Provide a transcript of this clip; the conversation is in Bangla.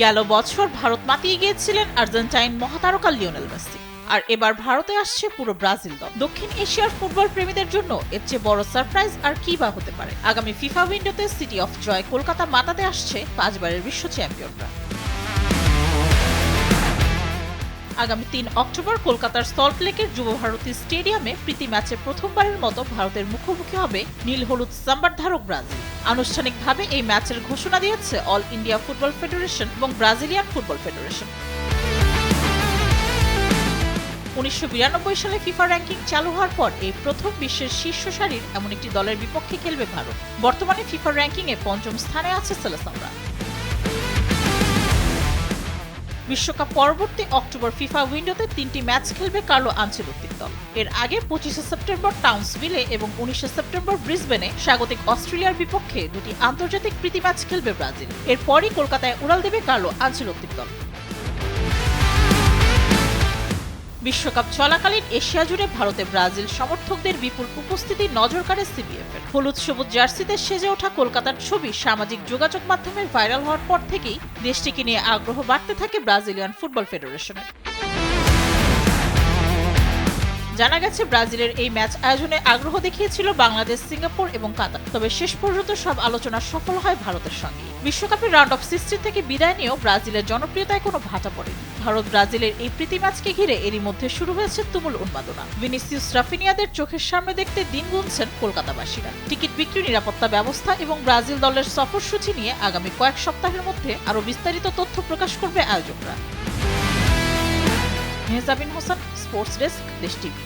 গেল বছর ভারত মাতিয়ে গিয়েছিলেন আর্জেন্টাইন মহাতারকা লিওনেল মেসি। আর এবার ভারতে আসছে পুরো ব্রাজিল দল। দক্ষিণ এশিয়ার ফুটবল প্রেমীদের জন্য এর চেয়ে বড় সারপ্রাইজ আর কি বা হতে পারে। আগামী ফিফা উইন্ডোতে সিটি অফ জয় কলকাতা মাতাতে আসছে 5 বারের বিশ্ব চ্যাম্পিয়নরা। আগামী 3 অক্টোবর কলকাতার সল্টলেকের যুব ভারতী স্টেডিয়ামে প্রীতি ম্যাচে প্রথমবারের মতো ভারতের মুখোমুখি হবে নীল হলুদ সাম্বার ধারক ব্রাজিল। আনুষ্ঠানিকভাবে এই ম্যাচের ঘোষণা দিয়েছে অল ইন্ডিয়া ফুটবল ফেডারেশন এবং ব্রাজিলিয়ান ফুটবল ফেডারেশন। 1992 সালে ফিফা র্যাঙ্কিং চালু হওয়ার পর এই প্রথম বিশ্বের শীর্ষ সারির এমন একটি দলের বিপক্ষে খেলবে ভারত। বর্তমানে ফিফা র্যাঙ্কিংয়ে 5ম স্থানে আছে সেলেসাওরা। বিশ্বকাপ পরবর্তী অক্টোবর ফিফা উইন্ডোতে 3টি ম্যাচ খেলবে কার্লো আনচেলত্তির দল। এর আগে 25 সেপ্টেম্বর টাউন্সভিলে এবং 19 সেপ্টেম্বর ব্রিসবেনে স্বাগতিক অস্ট্রেলিয়ার বিপক্ষে 2টি আন্তর্জাতিক প্রীতি ম্যাচ খেলবে ব্রাজিল। এরপরই কলকাতায় উড়াল দেবে কার্লো আনচেলত্তির দল। বিশ্বকাপ চলাকালীন এশিয়া জুড়ে ভারতে ব্রাজিল সমর্থকদের বিপুল উপস্থিতি নজর কাড়ে সিবিএফের। হলুদ সবুজ জার্সিতে সেজে ওঠা কলকাতার ছবি সামাজিক যোগাযোগ মাধ্যমে ভাইরাল হওয়ার পর থেকেই দেশটিকে নিয়ে আগ্রহ বাড়তে থাকে ব্রাজিলিয়ান ফুটবল ফেডারেশনের। জানা গেছে ব্রাজিলের এই ম্যাচ আয়োজনে আগ্রহ দেখিয়েছিল বাংলাদেশ, সিঙ্গাপুর এবং কাতার। তবে শেষ পর্যন্ত সব আলোচনা সফল হয় ভারতের সঙ্গে। বিশ্বকাপের রাউন্ড অফ 16 থেকে বিদায় নিয়েও ব্রাজিলের জনপ্রিয়তায় কোনো ভাটা পড়েনি। ভারত ব্রাজিলের এই প্রীতি ম্যাচকে ঘিরে এরই মধ্যে শুরু হয়েছে তুমুল উন্মাদনা। ভিনিসিয়াস রাফিনিয়াদের চোখের সামনে দেখতে দিন গুনছেন কলকাতাবাসীরা। টিকিট বিক্রি, নিরাপত্তা ব্যবস্থা এবং ব্রাজিল দলের সফরসূচি নিয়ে আগামী কয়েক সপ্তাহের মধ্যে আরও বিস্তারিত তথ্য প্রকাশ করবে আয়োজকরা। মেহজাবিন হোসেন, স্পোর্টস ডেস্ক, দেশ টিভি।